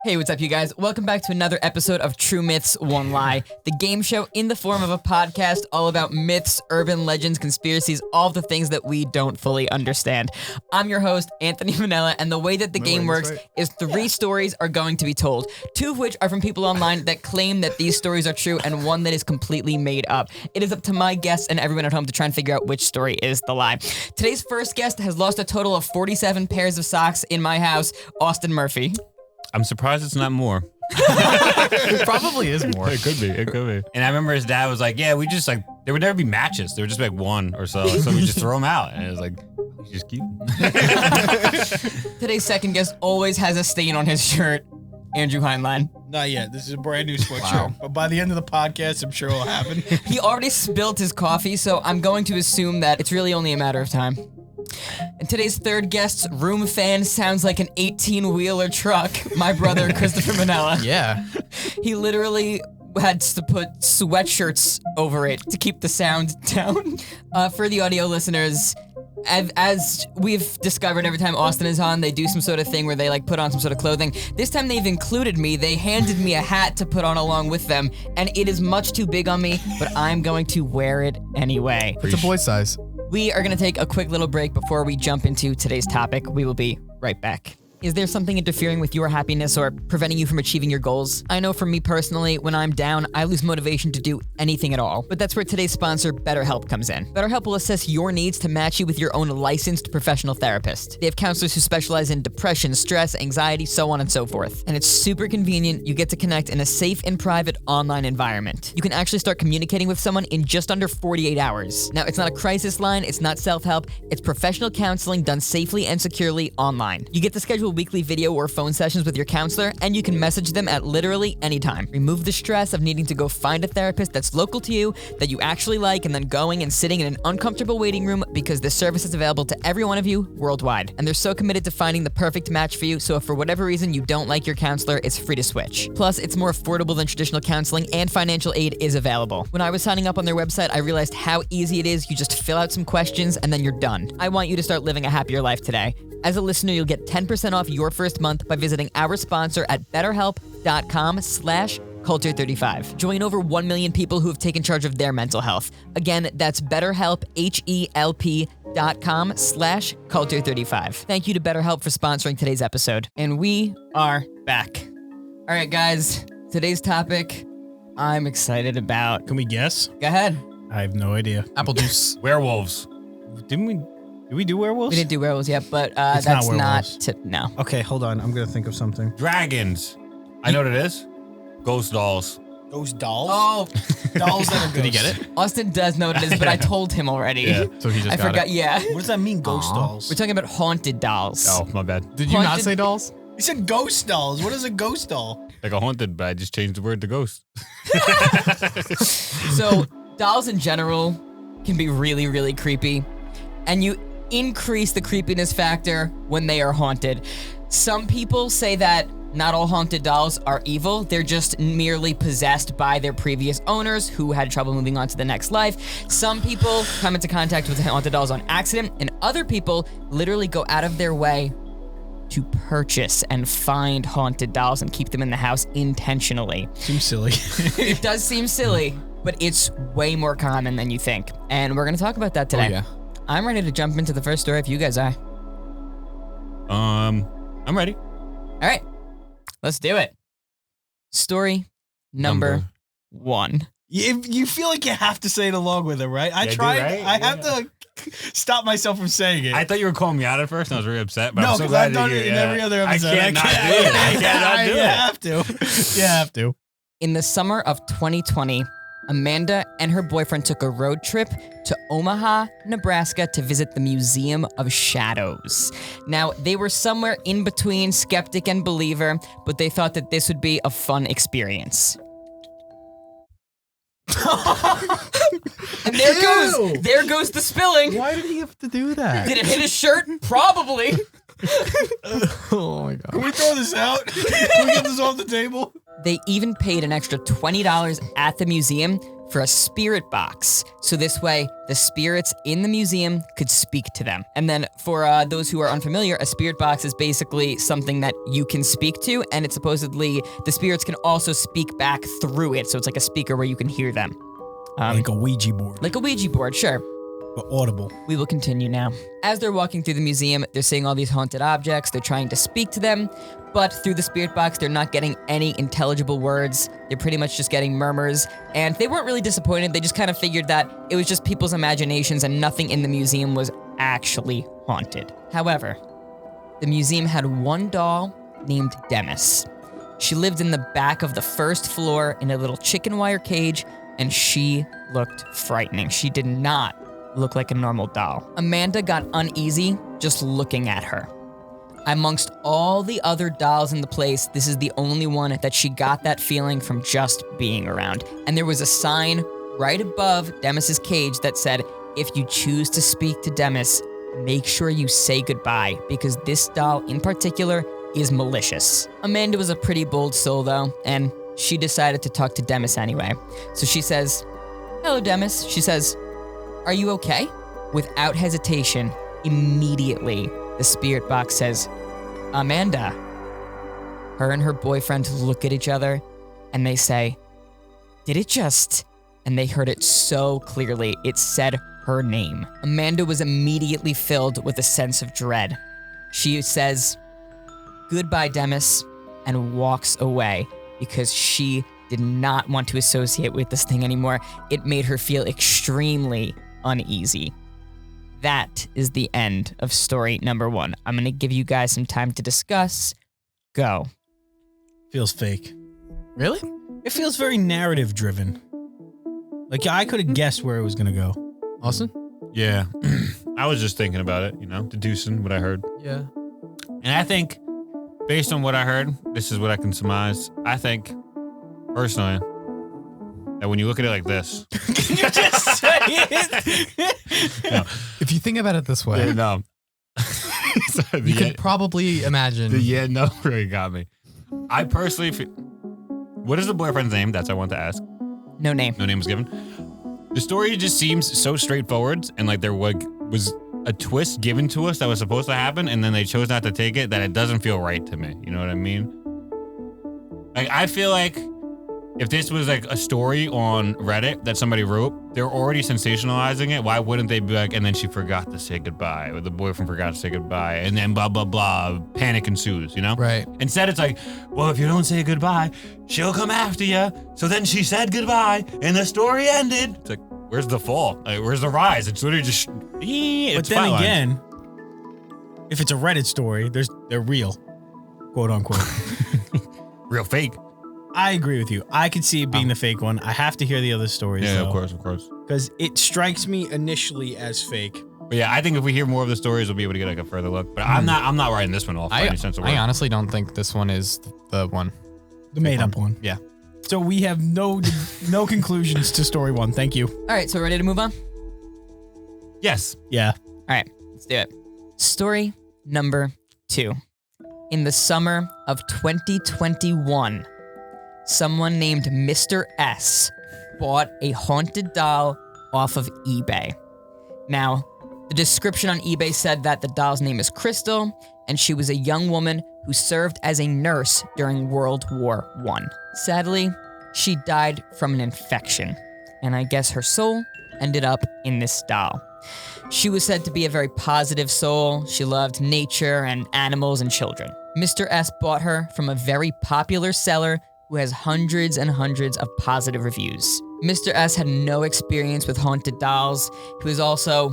Hey, what's up, you guys? Welcome back to another episode of True Myths, One Lie, the game show in the form of a podcast all about myths, urban legends, conspiracies, all the things that we don't fully understand. I'm your host, Anthony Manella, and the way that the game works is 3 stories are going to be told, 2 of which are from people online that claim that these stories are true, and 1 that is completely made up. It is up to my guests and everyone at home to try and figure out which story is the lie. Today's first guest has lost a total of 47 pairs of socks in my house, Austin Murphy. I'm surprised it's not more. It probably is more. It could be. And I remember his dad was like, yeah, we just like, there would never be matches. There would just be like 1 or so. So we just throw them out. And it was like, we just keep them. Today's second guest always has a stain on his shirt, Andrew Heinlein. Not yet. This is a brand new sweatshirt. But by the end of the podcast, I'm sure it'll happen. He already spilled his coffee, so I'm going to assume that it's really only a matter of time. And today's third guest's room fan sounds like an 18-wheeler truck, my brother, Christopher Manella. Yeah. He literally had to put sweatshirts over it to keep the sound down. For the audio listeners, as we've discovered every time Austin is on, they do some sort of thing where they like put on some sort of clothing. This time they've included me. They handed me a hat to put on along with them, and it is much too big on me, but I'm going to wear it anyway. It's a boy size. We are going to take a quick little break before we jump into today's topic. We will be right back. Is there something interfering with your happiness or preventing you from achieving your goals? I know for me personally, when I'm down, I lose motivation to do anything at all. But that's where today's sponsor, BetterHelp, comes in. BetterHelp will assess your needs to match you with your own licensed professional therapist. They have counselors who specialize in depression, stress, anxiety, so on and so forth. And it's super convenient. You get to connect in a safe and private online environment. You can actually start communicating with someone in just under 48 hours. Now, it's not a crisis line, it's not self-help, it's professional counseling done safely and securely online. You get to schedule weekly video or phone sessions with your counselor, and you can message them at literally any time. Remove the stress of needing to go find a therapist that's local to you, that you actually like, and then going and sitting in an uncomfortable waiting room, because this service is available to every one of you worldwide. And they're so committed to finding the perfect match for you, so if for whatever reason you don't like your counselor, it's free to switch. Plus, it's more affordable than traditional counseling, and financial aid is available. When I was signing up on their website, I realized how easy it is. You just fill out some questions, and then you're done. I want you to start living a happier life today. As a listener, you'll get 10% off your first month by visiting our sponsor at betterhelp.com/culture35. Join over 1 million people who have taken charge of their mental health. Again, that's BetterHelp, HELP.com/culture35. Thank you to BetterHelp for sponsoring today's episode. And we are back. All right, guys, today's topic I'm excited about. Can we guess? Go ahead. I have no idea. Apple juice. Werewolves. Did we do werewolves? We didn't do werewolves yet, but It's that's not not, werewolves. no. Okay, hold on. I'm going to think of something. Dragons. I know what it is. Ghost dolls. Those dolls? Oh, Dolls that are Did he get it? Austin does know what it is, but I told him already. Yeah. So he just I got forgot, it. yeah. What does that mean, ghost Aw. dolls? We're talking about haunted dolls. Oh, my bad. Did you not Haunted- say dolls? You said ghost dolls. What is a ghost doll? Like a haunted, but I just changed the word to ghost. So, dolls in general can be really, really creepy. And you increase the creepiness factor when they are haunted. Some people say that not all haunted dolls are evil. They're just merely possessed by their previous owners who had trouble moving on to the next life. Some people come into contact with haunted dolls on accident, and other people literally go out of their way to purchase and find haunted dolls and keep them in the house intentionally. Seems silly. It does seem silly, but it's way more common than you think. And we're gonna talk about that today. Oh, yeah. I'm ready to jump into the first story if you guys are. I'm ready. All right, let's do it. Story number 1. You feel like you have to say it along with it, right? I Yeah, I do, tried. right? I have to stop myself from saying it. I thought you were calling me out at first, and I was really upset. But no, I'm so because glad I've done that it you, in every other episode. I can't not do it. I cannot do You it. have to. You have to. In the summer of 2020, Amanda and her boyfriend took a road trip to Omaha, Nebraska to visit the Museum of Shadows. Now, they were somewhere in between skeptic and believer, but they thought that this would be a fun experience. And there goes the spilling. Why did he have to do that? Did it hit his shirt? Probably. Oh my Can god. we throw this out? Can we get this off the table? They even paid an extra $20 at the museum for a spirit box. So this way, the spirits in the museum could speak to them. And then for those who are unfamiliar, a spirit box is basically something that you can speak to, and it's supposedly, the spirits can also speak back through it. So it's like a speaker where you can hear them. Like a Ouija board. Like a Ouija board, sure. But audible. We will continue now. As they're walking through the museum, they're seeing all these haunted objects. They're trying to speak to them, but through the spirit box, they're not getting any intelligible words. They're pretty much just getting murmurs, and they weren't really disappointed. They just kind of figured that it was just people's imaginations and nothing in the museum was actually haunted. However, the museum had one doll named Demis. She lived in the back of the first floor in a little chicken wire cage, and she looked frightening. She did not look like a normal doll. Amanda got uneasy just looking at her. Amongst all the other dolls in the place, this is the only one that she got that feeling from just being around. And there was a sign right above Demis's cage that said, if you choose to speak to Demis, make sure you say goodbye, because this doll in particular is malicious. Amanda was a pretty bold soul though, and she decided to talk to Demis anyway. So she says, hello Demis. She says, are you okay? Without hesitation, immediately, the spirit box says, Amanda. Her and her boyfriend look at each other and they say, did it just? And they heard it so clearly, it said her name. Amanda was immediately filled with a sense of dread. She says, goodbye, Demis, and walks away because she did not want to associate with this thing anymore. It made her feel extremely uneasy. That is the end of story number 1. I'm going to give you guys some time to discuss. Go. Feels fake. Really? It feels very narrative driven. Like I could have guessed where it was gonna go. Austin? Yeah. I was just thinking about it, deducing what I heard. Yeah. And I think, based on what I heard, this is what I can surmise. I think, personally, that when you look at it like this. Can you just say it? No. If you think about it this way, No. you could probably imagine. No really got me. I personally feel, what is the boyfriend's name? That's what I want to ask. No name. No name was given. The story just seems so straightforward, and like there was a twist given to us that was supposed to happen, and then they chose not to take it, that it doesn't feel right to me. You know what I mean? Like, I feel like if this was like a story on Reddit that somebody wrote, they're already sensationalizing it. Why wouldn't they be like, and then she forgot to say goodbye, or the boyfriend forgot to say goodbye, and then blah, blah, blah, panic ensues, Right. Instead, it's like, well, if you don't say goodbye, she'll come after you. So then she said goodbye, and the story ended. It's like, where's the fall? Like, where's the rise? It's literally just, But then again, if it's a Reddit story, they're real, quote unquote. real fake. I agree with you. I could see it being the fake one. I have to hear the other stories. Yeah, though, of course. because it strikes me initially as fake. But yeah, I think if we hear more of the stories, we'll be able to get like a further look. But I'm not writing this one off by any sense of word. I honestly don't think this one is the one. The made-up one. Yeah. So we have no conclusions to story 1. Thank you. All right, so we're ready to move on? Yes. Yeah. All right, let's do it. Story number 2. In the summer of 2021, someone named Mr. S bought a haunted doll off of eBay. Now, the description on eBay said that the doll's name is Crystal, and she was a young woman who served as a nurse during World War I. Sadly, she died from an infection, and I guess her soul ended up in this doll. She was said to be a very positive soul. She loved nature and animals and children. Mr. S bought her from a very popular seller who has hundreds and hundreds of positive reviews. Mr. S had no experience with haunted dolls. He was also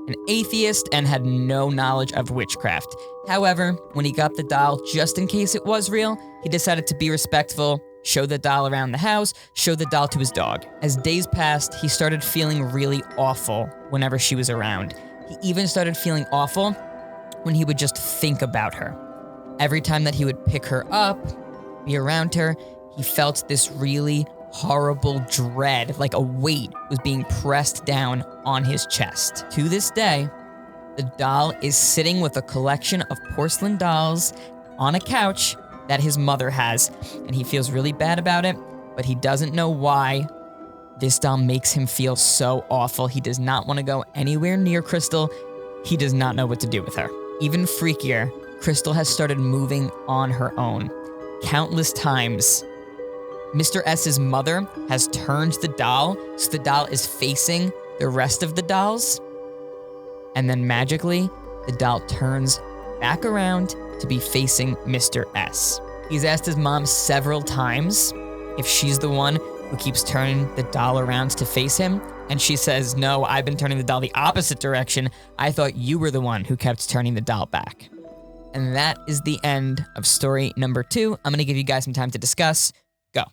an atheist and had no knowledge of witchcraft. However, when he got the doll, just in case it was real, he decided to be respectful, show the doll around the house, show the doll to his dog. As days passed, he started feeling really awful whenever she was around. He even started feeling awful when he would just think about her. Every time that he would pick her up, be around her, he felt this really horrible dread, like a weight was being pressed down on his chest. To this day, the doll is sitting with a collection of porcelain dolls on a couch that his mother has, and he feels really bad about it, but he doesn't know why This doll makes him feel so awful. He does not want to go anywhere near Crystal. He does not know what to do with her. Even freakier, Crystal has started moving on her own. Countless times, Mr. S's mother has turned the doll so the doll is facing the rest of the dolls. And then magically, the doll turns back around to be facing Mr. S. He's asked his mom several times if she's the one who keeps turning the doll around to face him. And she says, no, I've been turning the doll the opposite direction. I thought you were the one who kept turning the doll back. And that is the end of story number 2. I'm gonna give you guys some time to discuss. Go.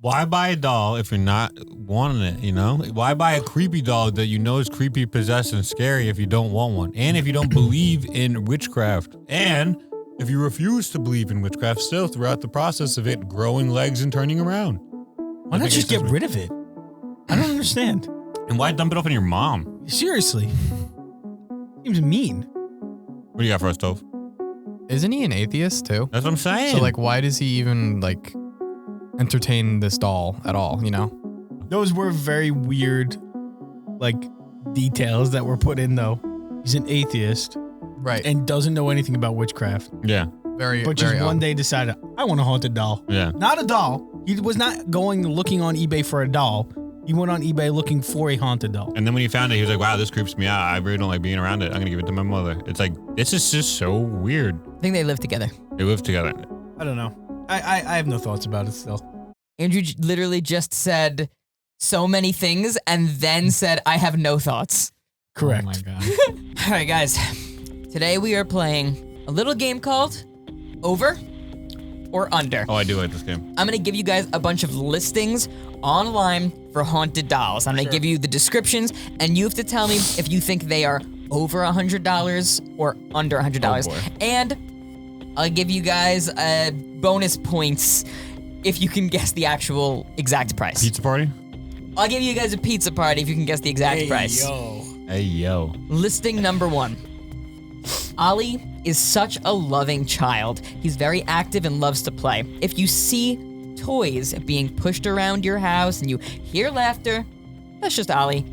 Why buy a doll if you're not wanting it, you know? Why buy a creepy doll that you know is creepy, possessed, and scary if you don't want one? And if you don't believe in witchcraft? And if you refuse to believe in witchcraft still throughout the process of it growing legs and turning around? Why not just get rid of it? I don't understand. And why dump it off on your mom? Seriously. Seems mean. What do you got for us, Toph? Isn't he an atheist too? That's what I'm saying. So like, why does he even like entertain this doll at all? You know? Those were very weird, like, details that were put in, though. He's an atheist. Right. And doesn't know anything about witchcraft. Yeah. But just one day decided, I want a haunted doll. Yeah. Not a doll. He was not going looking on eBay for a doll. He went on eBay looking for a haunted doll. And then when he found it, he was like, wow, this creeps me out. I really don't like being around it. I'm going to give it to my mother. It's like, this is just so weird. I think they live together. They live together. I don't know. I have no thoughts about it still. Andrew literally just said so many things and then said, I have no thoughts. Correct. Oh my God. All right, guys. Today we are playing a little game called Over or Under. Oh, I do like this game. I'm gonna give you guys a bunch of listings online for haunted dolls. I'm gonna give you the descriptions, and you have to tell me if you think they are over $100 or under $100. Oh, boy. And I'll give you guys bonus points if you can guess the actual exact price. Pizza party? I'll give you guys a pizza party if you can guess the exact price. Hey, yo. Listing number 1. Ollie is such a loving child. He's very active and loves to play. If you see toys being pushed around your house and you hear laughter, that's just Ollie.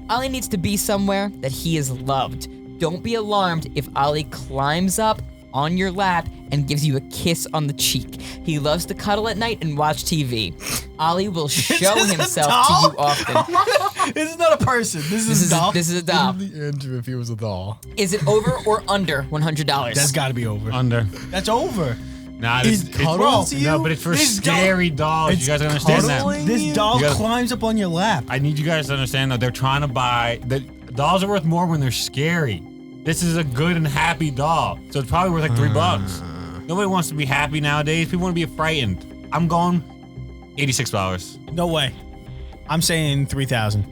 Ollie needs to be somewhere that he is loved. Don't be alarmed if Ollie climbs up on your lap and gives you a kiss on the cheek. He loves to cuddle at night and watch TV. Ollie will show himself to you often. This is not a person. This is a doll. This is a doll. Andrew, if he was a doll. Is it over or under $100? That's got to be over. Under. That's over. Nah, He's it's cuddling to you? No, but it's for This scary dolls. You guys understand that? This doll You gotta- climbs up on your lap. I need you guys to understand that they're trying to buy the dolls are worth more when they're scary. This is a good and happy doll, so it's probably worth like $3. Nobody wants to be happy nowadays. People want to be frightened. I'm going $86. No way. I'm saying 3,000.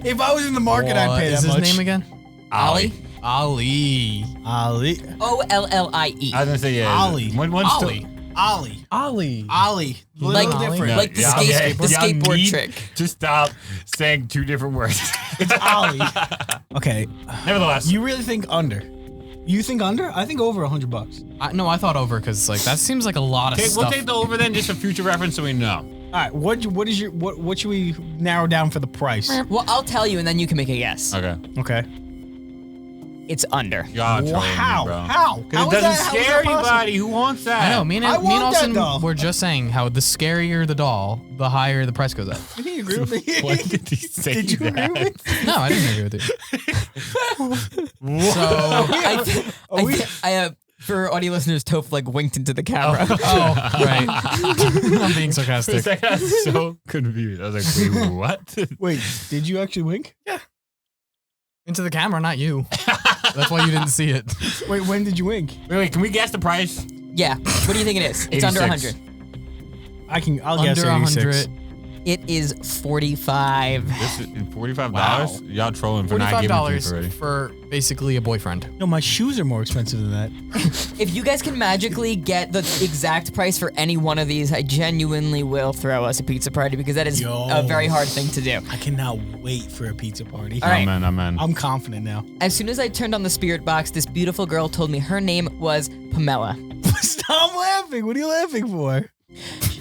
If I was in the market, I'd pay Is that his much. name again? Ollie? Ali. Ollie. OLLIE. I was gonna say yeah. Ollie. One's still- Ollie. Ollie. Ali. Ollie. Like- Little different. like the skateboard need trick. to stop saying 2 different words. It's Ollie. Okay. Nevertheless, You really think under? You think under? I think over $100. No, I thought over because like that seems like a lot of we'll stuff. take the over then, just for future reference, so we know. All right. What should we narrow down for the price? Well, I'll tell you and then you can make a guess. Okay. Okay. It's under. Y'all trolling me, How? bro. How? Because How it is doesn't that- how is scare that possible? anybody. Who wants that? I know. Me and I want that Austin doll. were just saying how the scarier the doll, the higher the price goes up. Did he agree with me? Why did he say Did you that? agree with me? No, I didn't agree with you. So For audio listeners, Toph like winked into the camera. oh, right. I'm being For a sarcastic. second, I was so confused. I was like, wait, what? Wait, did you actually wink? Into the camera, not you. That's why you didn't see it. Wait, when did you wink? Wait, can we guess the price? Yeah. What do you think it is? It's under 86. 100. I'll guess Under 86. 100. It is 45. This is $45? Wow. Y'all trolling for not giving it to you already. $45 for basically a boyfriend. No, my shoes are more expensive than that. If you guys can magically get the exact price for any one of these, I genuinely will throw us a pizza party because that is Yo. a very hard thing to do. I cannot wait for a pizza party. All right. Amen. I'm confident now. As soon as I turned on the spirit box, this beautiful girl told me her name was Pamela. Stop laughing. What are you laughing for?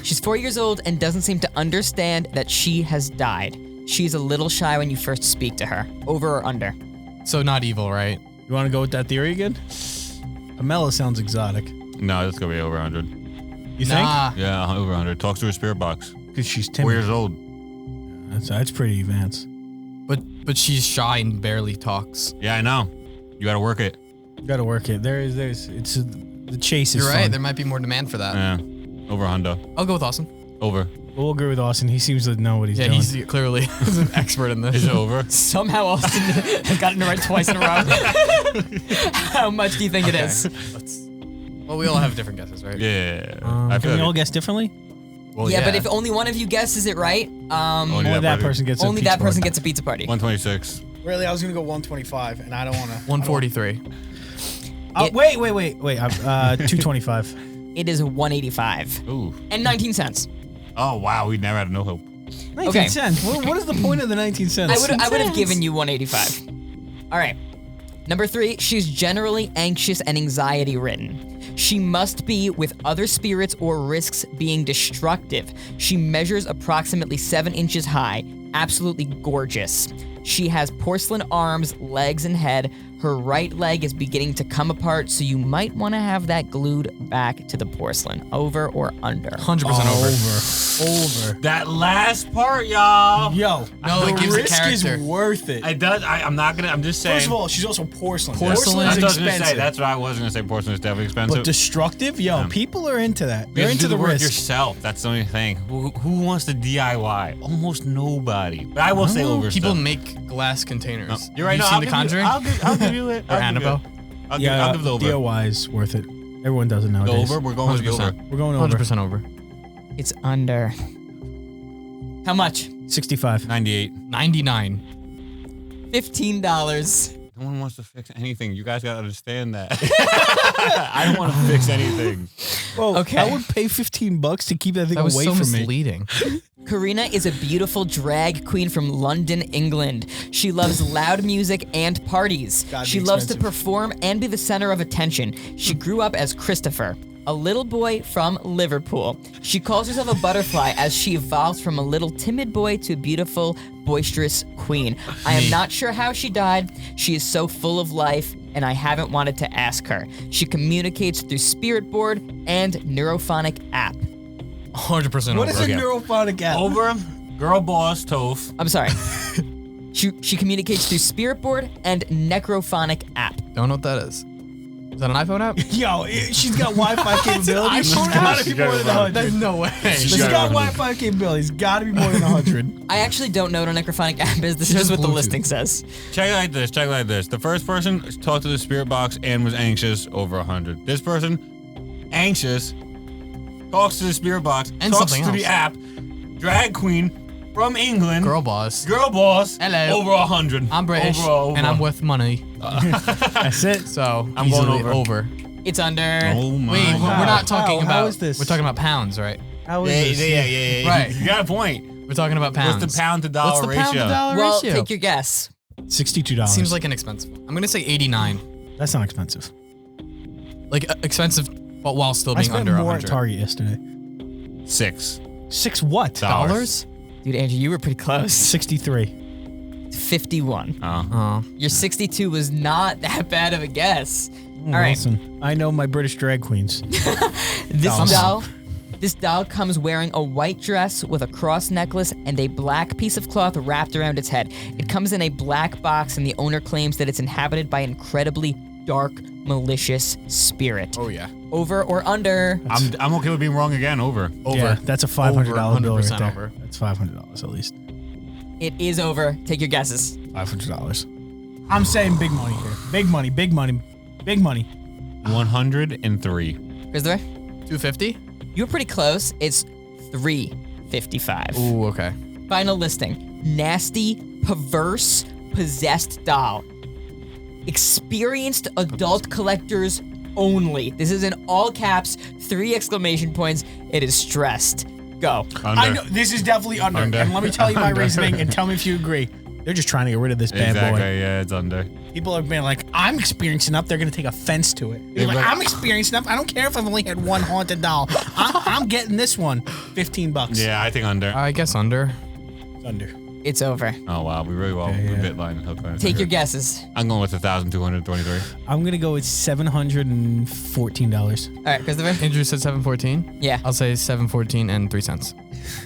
She She's 4 years old and doesn't seem to understand that she has died. She's a little shy when you first speak to her. Over or under? So not evil, right? You want to go with that theory again? Pamela sounds exotic. No, it's gonna be over 100. You Nah. Yeah, over 100. Talks to her spirit box. think? Because she's 4 timid. years old. That's pretty advanced. But she's shy and barely talks. Yeah, I know. You gotta work it. You gotta work it. The chase is You're right. fun. There might be more demand for that. Yeah. Over 100. I'll go with Austin. Over. We'll agree with Austin. He seems to know what he's Yeah, doing. he's clearly an expert in this. Is it over? Somehow Austin has gotten it right twice in a row. How much do you think it is? Well, we all have different guesses, right? Yeah. I Can feel we all like guess differently? Well, Yeah, but if only one of you guesses it right, Only Only that person gets a only pizza that person party. gets a pizza party. 126. Really, I was gonna go 125, and I don't want to. 143. Wait. 225. It is 185 Ooh. and 19 cents. Oh, wow. We never had no hope. 19 cents. What is the point of the 19 cents? I would have given you 185. All right. Number 3, she's generally anxious and anxiety ridden. She must be with other spirits or risks being destructive. She measures approximately 7 inches high. Absolutely gorgeous. She has porcelain arms, legs, and head. Her right leg is beginning to come apart, so you might want to have that glued back to the porcelain. Over or under? 100% Over. That last part, y'all. Yo, No, the it gives a risk is character. worth it. It does. I'm not gonna. I'm just saying. First of all, she's also porcelain. Porcelain Porcelain's is that's what I was gonna expensive. say. That's what I was gonna say. Porcelain is definitely expensive. But destructive? Yo, people are into that. you They're have to into do the work risk. yourself. That's the only thing. Who wants to DIY? Almost nobody. But I will say over. People stuff. make glass containers. No, you're right. Have No, you seen The Conjuring? I'll give you it. Or Annabelle? I'll Yeah, give the over. DIY is worth it. Everyone does it The nowadays. over. We're going with the over. 100%. We're going over. 100% over. It's under. How much? 65. 98. 99. $15. No one wants to fix anything. You guys gotta understand that. I don't want to fix anything. Well, Okay. I would pay $15 to keep that thing That was away so from me. misleading. Karina is a beautiful drag queen from London, England. She loves loud music and parties. Gotta be She loves to expensive. perform and be the center of attention. She grew up as Christopher, a little boy from Liverpool. She calls herself a butterfly as she evolves from a little timid boy to a beautiful, boisterous queen. I am not sure how she died. She is so full of life, and I haven't wanted to ask her. She communicates through spirit board and neurophonic app. 100% What over. is a neurophonic app? Over. Girl boss. Toph. I'm sorry. She communicates through spirit board and necrophonic app. Don't know what that is. Is that an iPhone app? Yo, she's got Wi-Fi capabilities. She's gotta be more than 100. There's no way. She's She's got got 100. Wi-Fi capabilities. Gotta be more than 100. I actually don't know what a necrophonic app is. This is just what the Bluetooth. listing says. Check it like this. Check it like this. The first person talked to the spirit box and was anxious. Over 100. This person, anxious, talks to the spirit box, And talks something to the app. Drag queen from England. Girl boss. Girl boss. Hello. Over 100. I'm British Over. and I'm with money. That's it. So I'm going easily over. It's under. Oh my. Wait, God. we're not talking How about. is this? We're talking about pounds, right? How Yeah, is this? yeah. Right. You got a point. We're talking about pounds. What's the pound to dollar What's the ratio? pound to dollar Well, ratio? take your guess. $62. Seems like an expensive one. I'm gonna say 89. That's not expensive. Like expensive, but while still I being spent under more 100. at Target yesterday. 6 6 what? Dollars? Dude, Andrew, you were pretty close. 63. 51. Oh. Your 62 was not that bad of a guess. All right. Listen, I know my British drag queens. This doll comes wearing a white dress with a cross necklace and a black piece of cloth wrapped around its head. It comes in a black box, and the owner claims that it's inhabited by an incredibly dark, malicious spirit. Oh yeah. Over or under? I'm okay with being wrong again. Over. Yeah, that's a $500 bill right 100% there. over. That's $500 at least. It is over. Take your guesses. $500. I'm saying big money here. Big money, big money, big money. 103. Christopher? 250? You were pretty close. It's $355. Ooh, okay. Final listing. Nasty, perverse, possessed doll. Experienced adult collectors only. This is in all caps, 3 exclamation points. It is stressed. Go. Under. I know this is definitely under. Under. And let me tell you my Under. reasoning and tell me if you agree. They're just trying to get rid of this bad Exactly. boy. Yeah, it's under. People are being like, I'm experiencing up. They're going to take offense to it. They're like, I'm experiencing up. I don't care if I've only had one haunted doll. I'm getting this one. $15. Yeah, I think under. I guess under. It's under. It's over. Oh wow, we really well. Yeah, We yeah. bit line and hook line. Take your guesses. I'm going with 1,223. I'm going to go with $714. All right, Christopher. Andrew said 714. Yeah. I'll say 714 and 3 cents.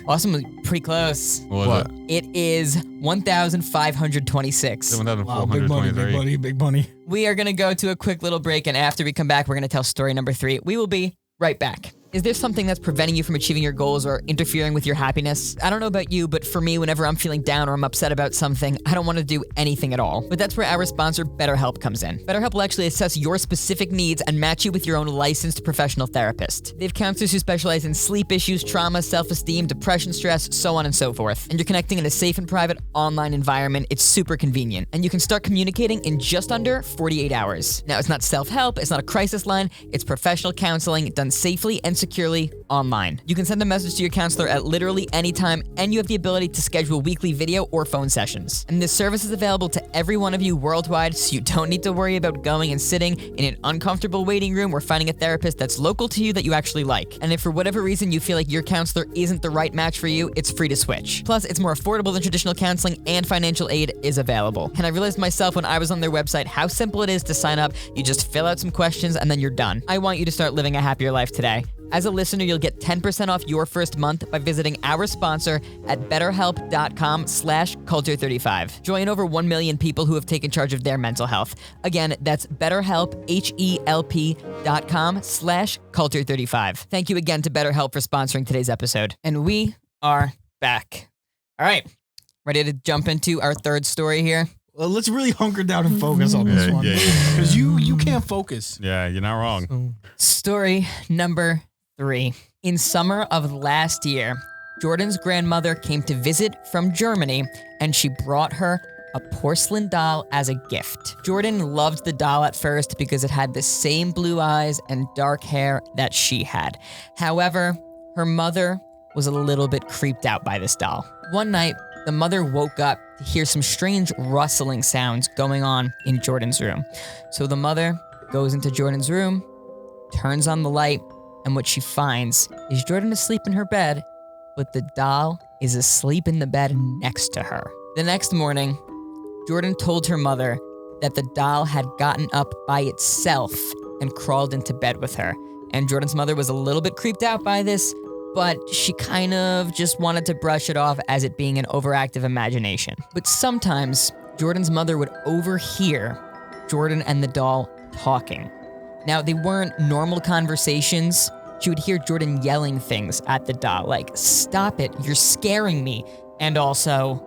Awesome. Pretty close. What was What? it? It is 1,526. 7,423. Big money. We are going to go to a quick little break, and after we come back, we're going to tell story number 3. We will be right back. Is there something that's preventing you from achieving your goals or interfering with your happiness? I don't know about you, but for me, whenever I'm feeling down or I'm upset about something, I don't want to do anything at all. But that's where our sponsor, BetterHelp, comes in. BetterHelp will actually assess your specific needs and match you with your own licensed professional therapist. They have counselors who specialize in sleep issues, trauma, self-esteem, depression, stress, so on and so forth. And you're connecting in a safe and private online environment. It's super convenient. And you can start communicating in just under 48 hours. Now, it's not self-help, it's not a crisis line, it's professional counseling done safely and securely online. You can send a message to your counselor at literally any time, and you have the ability to schedule weekly video or phone sessions. And this service is available to every one of you worldwide, so you don't need to worry about going and sitting in an uncomfortable waiting room or finding a therapist that's local to you that you actually like. And if for whatever reason you feel like your counselor isn't the right match for you, it's free to switch. Plus, it's more affordable than traditional counseling, and financial aid is available. And I realized myself when I was on their website how simple it is to sign up. You just fill out some questions and then you're done. I want you to start living a happier life today. As a listener, you'll get 10% off your first month by visiting our sponsor at betterhelp.com/culture35. Join over 1 million people who have taken charge of their mental health. Again, that's betterhelp, HELP.com/culture35. Thank you again to BetterHelp for sponsoring today's episode. And we are back. All right, ready to jump into our third story here? Well, let's really hunker down and focus on this one. Because you can't focus. Yeah, you're not wrong. Story number 3. In summer of last year, Jordan's grandmother came to visit from Germany, and she brought her a porcelain doll as a gift. Jordan loved the doll at first because it had the same blue eyes and dark hair that she had. However, her mother was a little bit creeped out by this doll. One night, the mother woke up to hear some strange rustling sounds going on in Jordan's room. So the mother goes into Jordan's room, turns on the light, and what she finds is Jordan asleep in her bed, but the doll is asleep in the bed next to her. The next morning, Jordan told her mother that the doll had gotten up by itself and crawled into bed with her. And Jordan's mother was a little bit creeped out by this, but she kind of just wanted to brush it off as it being an overactive imagination. But sometimes, Jordan's mother would overhear Jordan and the doll talking. Now, they weren't normal conversations. She would hear Jordan yelling things at the doll, like, "Stop it, you're scaring me," and also,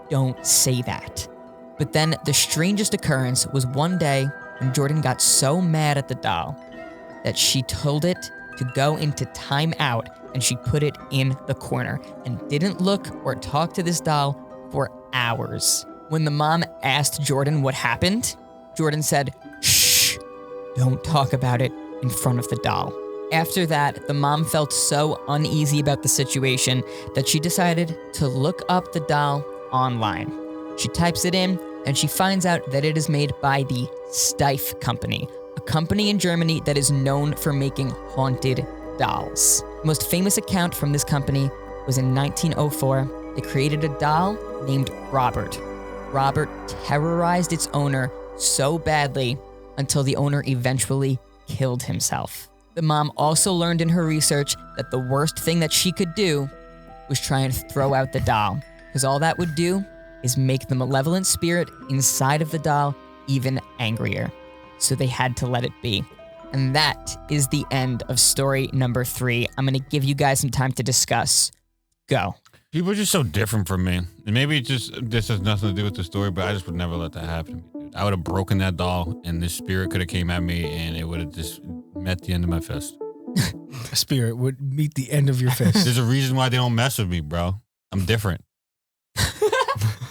"Don't say that." But then the strangest occurrence was one day when Jordan got so mad at the doll that she told it to go into timeout, and she put it in the corner and didn't look or talk to this doll for hours. When the mom asked Jordan what happened, Jordan said, "Shh, don't talk about it in front of the doll." After that, the mom felt so uneasy about the situation that she decided to look up the doll online. She types it in, and she finds out that it is made by the Steiff Company, a company in Germany that is known for making haunted dolls. The most famous account from this company was in 1904. They created a doll named Robert. Robert terrorized its owner so badly until the owner eventually killed himself. The mom also learned in her research that the worst thing that she could do was try and throw out the doll, because all that would do is make the malevolent spirit inside of the doll even angrier. So they had to let it be. And that is the end of story number 3. I'm going to give you guys some time to discuss. Go. People are just so different from me. And maybe this has nothing to do with the story, but I just would never let that happen to me, dude. I would have broken that doll, and this spirit could have came at me, and it would have just met the end of my fist. A spirit would meet the end of your fist. There's a reason why they don't mess with me, bro. I'm different. Go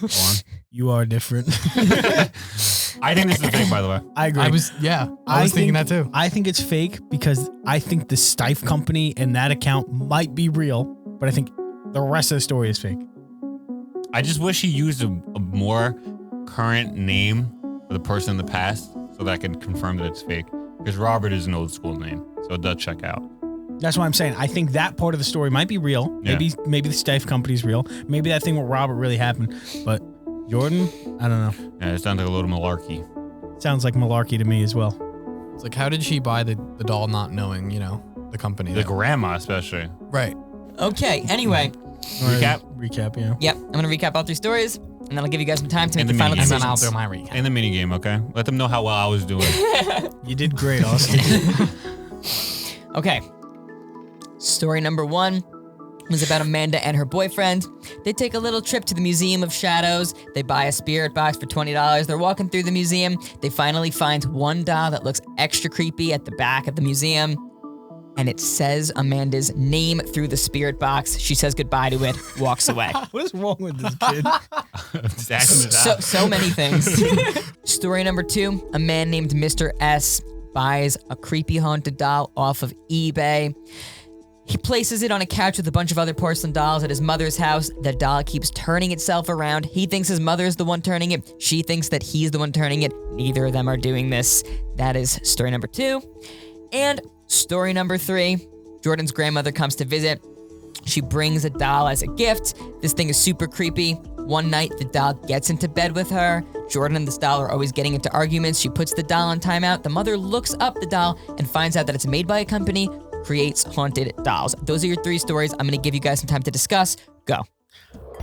on. You are different. I think this is fake, by the way. I agree. I was thinking that too. I think it's fake because I think the Steiff Company and that account might be real, but I think the rest of the story is fake. I just wish he used a more current name for the person in the past so that I can confirm that it's fake. Because Robert is an old school name, so it does check out. That's what I'm saying. I think that part of the story might be real. Maybe the Stife company's real. Maybe that thing with Robert really happened. But Jordan, I don't know. Yeah, it sounds like a little malarkey. Sounds like malarkey to me as well. It's like, how did she buy the doll not knowing, the company? The grandma, especially. Right. Okay, anyway. Recap? Recap, yeah. Yep, I'm going to recap all 3 stories, and then I'll give you guys some time to And make the the final minigame. decisions. And then I'll do my recap. In the minigame, okay? Let them know how well I was doing. You did great, Austin. Okay. Story number 1 was about Amanda and her boyfriend. They take a little trip to the Museum of Shadows. They buy a spirit box for $20. They're walking through the museum. They finally find one doll that looks extra creepy at the back of the museum. And it says Amanda's name through the spirit box. She says goodbye to it, walks away. What is wrong with this kid? Just acting it out. So many things. Story number 2, a man named Mr. S buys a creepy haunted doll off of eBay. He places it on a couch with a bunch of other porcelain dolls at his mother's house. The doll keeps turning itself around. He thinks his mother's the one turning it. She thinks that he's the one turning it. Neither of them are doing this. That is story number 2. And story number 3, Jordan's grandmother comes to visit. She brings a doll as a gift. This thing is super creepy. One night, the doll gets into bed with her. Jordan and this doll are always getting into arguments. She puts the doll on timeout. The mother looks up the doll and finds out that it's made by a company, creates haunted dolls. Those are your 3 stories. I'm going to give you guys some time to discuss. Go.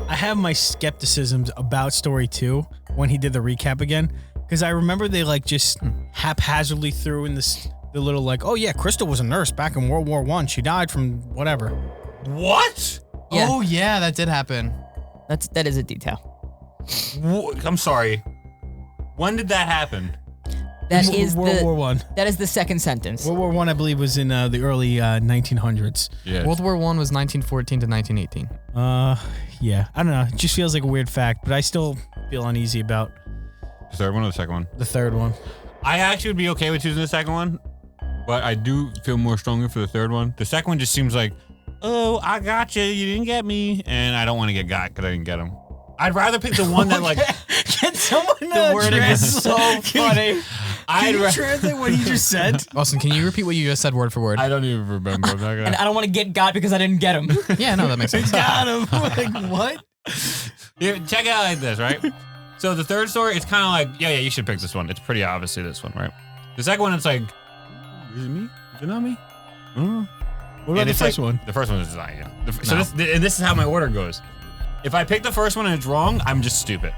I have my skepticisms about story 2 when he did the recap again, because I remember they just haphazardly threw in the little oh yeah, Crystal was a nurse back in World War I. She died from whatever. What? Yeah. Oh, yeah, that did happen. That is a detail. I'm sorry. When did that happen? That is World War I. That is the second sentence. World War I believe, was in the early 1900s. Yeah. World War I was 1914 to 1918. Yeah, I don't know. It just feels like a weird fact, but I still feel uneasy about The third one or the second one? the third one. I actually would be okay with choosing the second one, but I do feel more strongly for the third one. The second one just seems like, oh, I got you. You didn't get me. And I don't want to get got because I didn't get him. I'd rather pick the one that Can someone The wording is so funny. Can you translate what he just said? Austin, can you repeat what you just said word for word? I don't even remember. I'm not And gonna. I don't want to get got because I didn't get him. Yeah, no, that makes sense. Got him. Like, what? Yeah, check it out like this, right? So the third story, it's kind of like, yeah, you should pick this one. It's pretty obviously this one, right? The second one, it's like, is it me? Is it not me? What about the first one? The first one is not you. So this is how my order goes. If I pick the first one and it's wrong, I'm just stupid.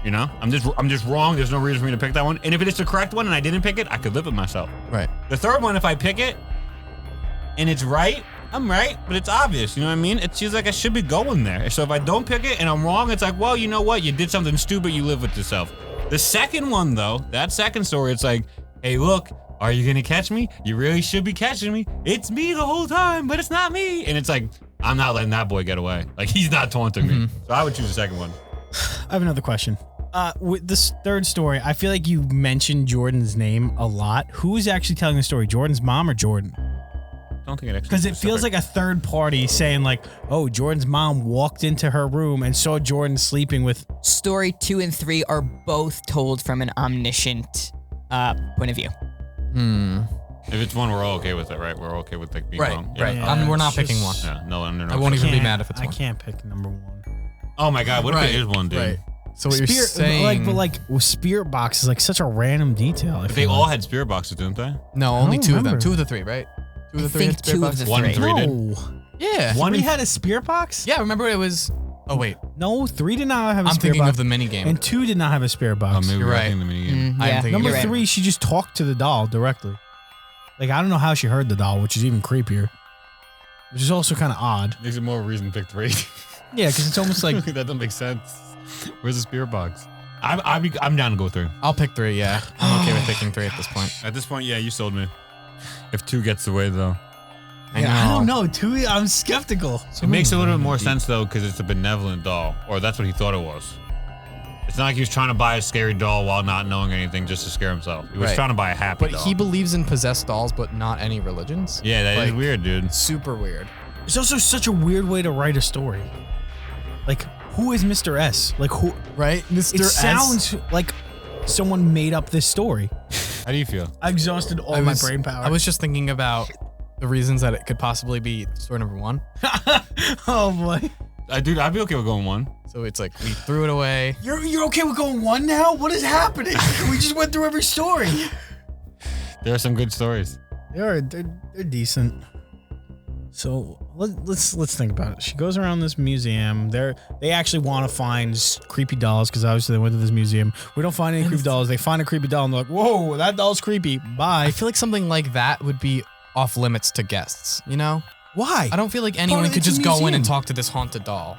You know, I'm just wrong. There's no reason for me to pick that one. And if it is the correct one and I didn't pick it, I could live with myself. Right. The third one, if I pick it and it's right, I'm right, but it's obvious. You know what I mean? It seems like I should be going there. So if I don't pick it and I'm wrong, it's like, well, you know what? You did something stupid. You live with yourself. The second one, though, that second story, it's like, hey, look, are you going to catch me? You really should be catching me. It's me the whole time, but it's not me. And it's like, I'm not letting that boy get away. Like, he's not taunting me. So I would choose the second one. I have another question. With this third story, I feel like you mentioned Jordan's name a lot. Who is actually telling the story? Jordan's mom or Jordan? I don't think it actually. Because it feels like a third party saying like, oh, Jordan's mom walked into her room and saw Jordan sleeping with... Story 2 and 3 are both told from an omniscient point of view. If it's one, we're all okay with it, right? We're okay with like being Right, wrong. right. Yeah, We're not it's picking just- one. Yeah, no, under no. I won't even be Can't- mad if it's I one. can't pick number one. Oh my God, what if Right, it is one, dude? Right. So what you're Spirit, saying? but spirit box is like such a random detail. I They feel all like. had spirit boxes, didn't they? No, only don't two of them. remember. 2 of the 3, right? 2 of the I 3 think had spirit 2 of boxes? the 1 and 3 did. No. Yeah. One Three and- had a spirit box? Yeah, remember it was... Oh, wait. No, 3 did not have a I'm spirit thinking box. of the mini game. And 2 did not have a spirit box. maybe You're we're right. thinking the minigame. I'm Yeah, thinking Number you're right. 3, she just talked to the doll directly. Like, I don't know how she heard the doll, which is even creepier. Which is also kind of odd. Makes it more reason to pick 3. Yeah, because it's almost like... that doesn't make sense. Where's the spirit box? I'm down to go 3. I'll pick 3, yeah. I'm okay with picking 3 at this point. At this point, yeah, you sold me. If 2 gets away, though. I know. don't know. 2, I'm skeptical. It makes a little bit more sense, though, because it's a benevolent doll. Or that's what he thought it was. It's not like he was trying to buy a scary doll while not knowing anything just to scare himself. He was Right. trying to buy a happy But doll. he believes in possessed dolls, but not any religions. Yeah, that is Like- weird, dude. Super weird. It's also such a weird way to write a story. Like, who is Mr. S? Like who? Right, Mr. It S. sounds like someone made up this story. How do you feel? I exhausted all my brain power. I was just thinking about the reasons that it could possibly be story number 1. Oh boy. Dude, I'd be okay with going 1. So it's like we threw it away. You're okay with going 1 now? What is happening? We just went through every story. There are some good stories. They're decent. So let's think about it. She goes around this museum. They actually want to find creepy dolls because obviously they went to this museum. We don't find any creepy dolls. They find a creepy doll and they're like, "Whoa, that doll's creepy." Bye. I feel like something like that would be off limits to guests. You know? Why? I don't feel like anyone could it's a just go in museum. and talk to this haunted doll.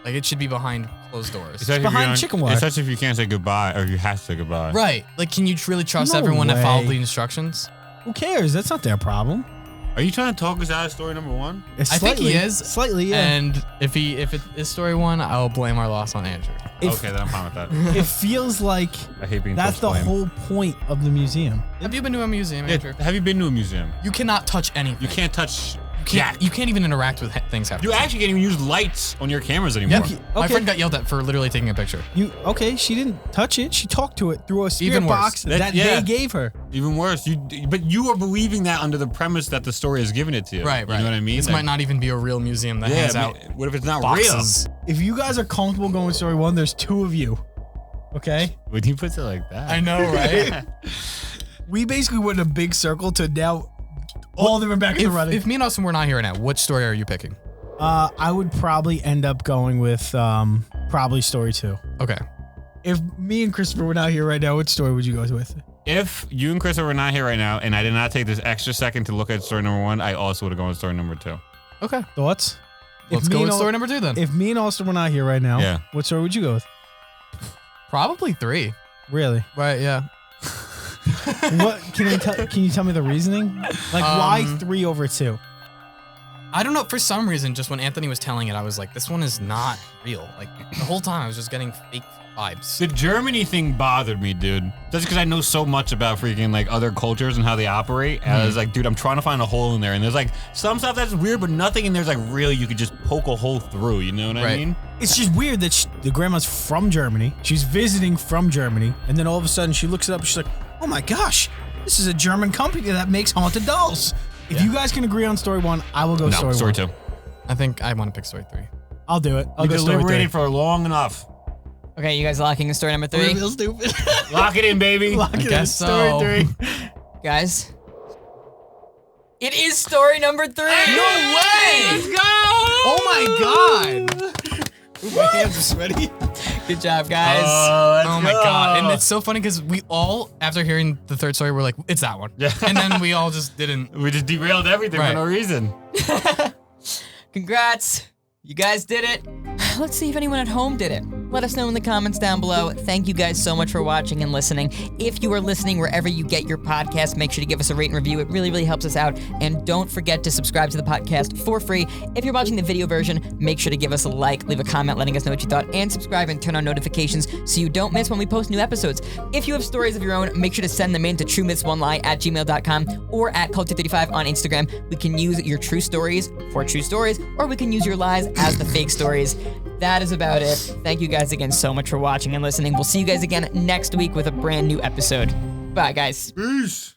Like it should be behind closed doors. Especially behind if chicken wire. Especially if you can't say goodbye or you have to say goodbye. Right. Like, can you really trust No everyone to follow way. the instructions? Who cares? That's not their problem. Are you trying to talk us out of story number 1? I think he is. Slightly, yeah. And if it is story 1, I'll blame our loss on Andrew. Okay, then I'm fine with that. It feels like I hate being that's the touched by him. whole point of the museum. Have you been to a museum, Andrew? Yeah, have you been to a museum? You cannot touch anything. You can't touch You can't even interact with things happening. You actually can't even use lights on your cameras anymore. Yep. My Okay. friend got yelled at for literally taking a picture. She didn't touch it. She talked to it through a spirit Even worse. box that Yeah. they gave her. Even worse, but you are believing that under the premise that the story has given it to you. Right, You know what I mean? This Like, might not even be a real museum that yeah, hangs but out what if it's not boxes. If you guys are comfortable going story 1, there's 2 of you. Okay? real? When he puts it like that. I know, right? We basically went in a big circle to now all of them are back in the running. If me and Austin were not here right now, which story are you picking? I would probably end up going with probably story 2. Okay. If me and Christopher were not here right now, which story would you go with? If you and Chris were not here right now, and I did not take this extra second to look at story number 1, I also would have gone with story number 2. Okay. Thoughts? Let's If me go and with Al- story number 2 then. If me and Austin were not here right now, Yeah. what story would you go with? Probably 3. Really? Right, yeah. What can you tell me the reasoning? Like why 3 over 2? I don't know. For some reason, just when Anthony was telling it, I was like, this one is not real. Like, the whole time I was just getting fake vibes. The Germany thing bothered me, dude. That's because I know so much about freaking like other cultures and how they operate. And I was like, dude, I'm trying to find a hole in there. And there's like some stuff that's weird, but nothing in there's like really you could just poke a hole through. You know what I Right. mean? It's just weird that the grandma's from Germany. She's visiting from Germany, and then all of a sudden she looks it up and she's like, "Oh my gosh, this is a German company that makes haunted dolls." If you guys can agree on story 1, I will go No, story story 1. 2. I think I want to pick story 3. I'll do it. I'll We go story 3. deliberated for long enough. Okay, you guys locking in story number 3? Real stupid. Lock it in, baby. Lock it in. guess Story so. 3. Guys, it is story number 3. No way! Let's go! Oh my god! Ooh, my hands are sweaty. Good job, guys. Oh my god. And it's so funny because we all, after hearing the third story, were like, it's that one. Yeah. And then we all just didn't. We just derailed everything Right. for no reason. Congrats. You guys did it. Let's see if anyone at home did it. Let us know in the comments down below. Thank you guys so much for watching and listening. If you are listening wherever you get your podcast, make sure to give us a rate and review. It really, really helps us out. And don't forget to subscribe to the podcast for free. If you're watching the video version, make sure to give us a like, leave a comment letting us know what you thought, and subscribe and turn on notifications so you don't miss when we post new episodes. If you have stories of your own, make sure to send them in to truemythsonelie@gmail.com or at Culture35 on Instagram. We can use your true stories for true stories, or we can use your lies as the fake stories. That is about it. Thank you guys again so much for watching and listening. We'll see you guys again next week with a brand new episode. Bye, guys. Peace.